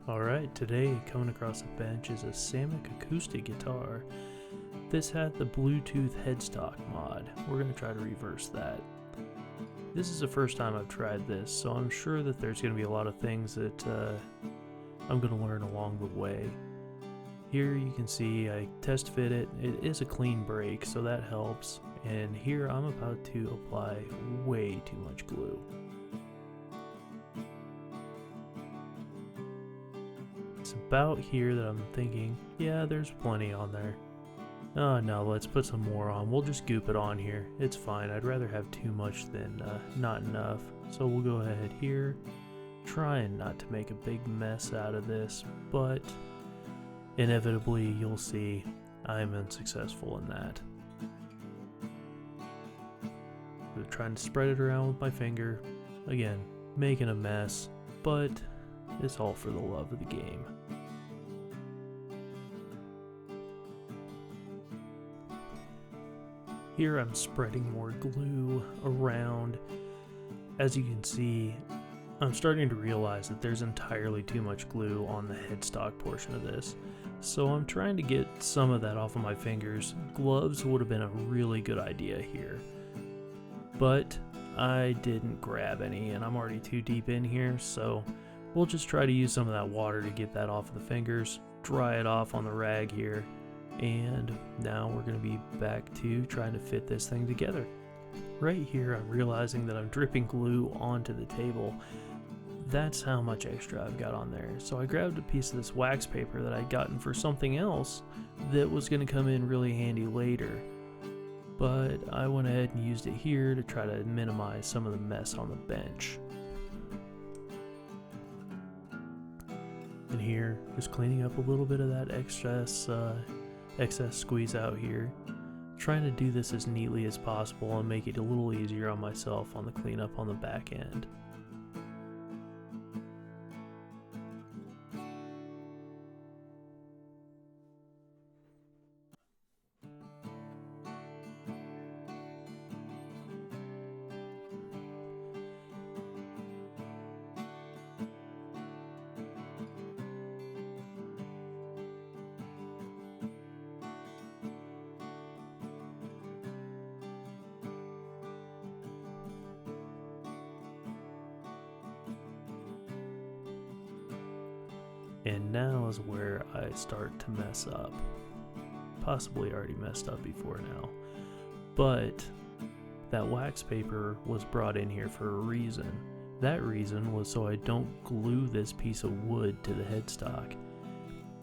Alright, today coming across the bench is a Samick acoustic guitar. This had the Bluetooth Headstock mod. We're going to try to reverse that. This is the first time I've tried this, so I'm sure that there's going to be a lot of things that I'm going to learn along the way. Here you can see I test fit it. It is a clean break, so that helps. And here I'm about to apply way too much glue. It's about here that I'm thinking, yeah, there's plenty on there. Oh no, let's put some more on. We'll just goop it on here. It's fine. I'd rather have too much than not enough. So we'll go ahead here, trying not to make a big mess out of this, but inevitably you'll see I'm unsuccessful in that. So trying to spread it around with my finger. Again, making a mess, but it's all for the love of the game. Here I'm spreading more glue around. As you can see, I'm starting to realize that there's entirely too much glue on the headstock portion of this. So I'm trying to get some of that off of my fingers. Gloves would have been a really good idea here, but I didn't grab any and I'm already too deep in here, so we'll just try to use some of that water to get that off of the fingers, dry it off on the rag here, and now we're going to be back to trying to fit this thing together. Right here I'm realizing that I'm dripping glue onto the table. That's how much extra I've got on there. So I grabbed a piece of this wax paper that I'd gotten for something else that was going to come in really handy later. But I went ahead and used it here to try to minimize some of the mess on the bench. And here, just cleaning up a little bit of that excess squeeze out here. Trying to do this as neatly as possible and make it a little easier on myself on the cleanup on the back end. And now is where I start to mess up. Possibly already messed up before now. But that wax paper was brought in here for a reason. That reason was so I don't glue this piece of wood to the headstock.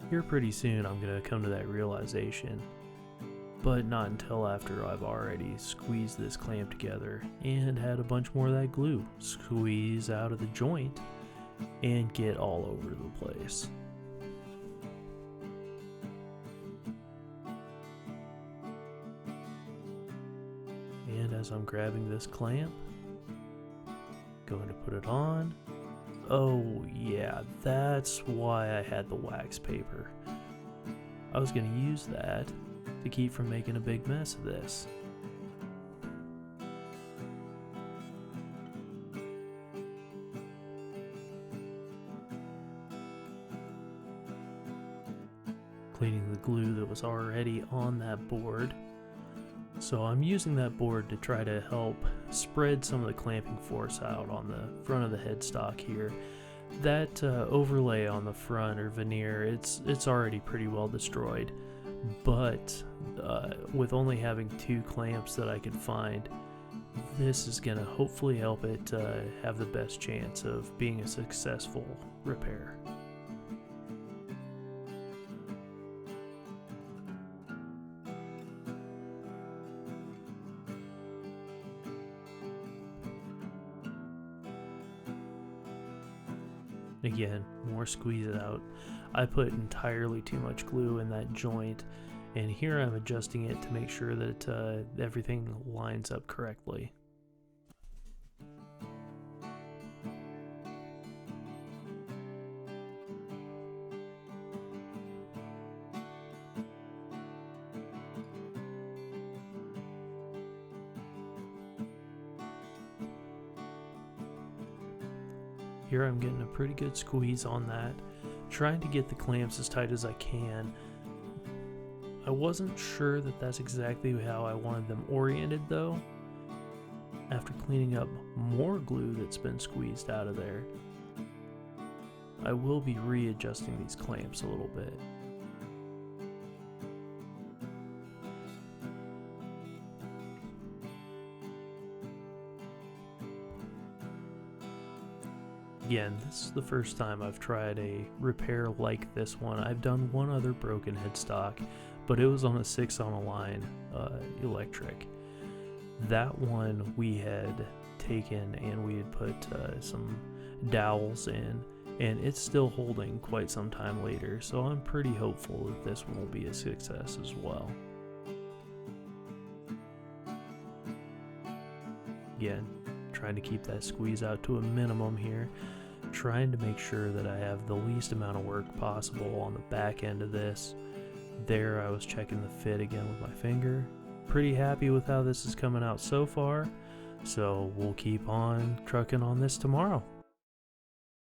Here pretty soon I'm going to come to that realization. But not until after I've already squeezed this clamp together and had a bunch more of that glue squeeze out of the joint and get all over the place. And as I'm grabbing this clamp, going to put it on. Oh yeah, that's why I had the wax paper. I was going to use that to keep from making a big mess of this. Cleaning the glue that was already on that board. So I'm using that board to try to help spread some of the clamping force out on the front of the headstock here. That overlay on the front, or veneer, it's already pretty well destroyed, but with only having 2 clamps that I could find, this is going to hopefully help it have the best chance of being a successful repair. Again, more squeeze it out. I put entirely too much glue in that joint, and here I'm adjusting it to make sure that everything lines up correctly. Here I'm getting a pretty good squeeze on that, trying to get the clamps as tight as I can. I wasn't sure that that's exactly how I wanted them oriented though. After cleaning up more glue that's been squeezed out of there, I will be readjusting these clamps a little bit. Again, this is the first time I've tried a repair like this one. I've done one other broken headstock, but it was on a 6-on-a-line electric. That one we had taken and we had put some dowels in, and it's still holding quite some time later, so I'm pretty hopeful that this one will be a success as well. Again, trying to keep that squeeze out to a minimum here, trying to make sure that I have the least amount of work possible on the back end of this. There I was checking the fit again with my finger. Pretty happy with how this is coming out so far, so we'll keep on trucking on this tomorrow.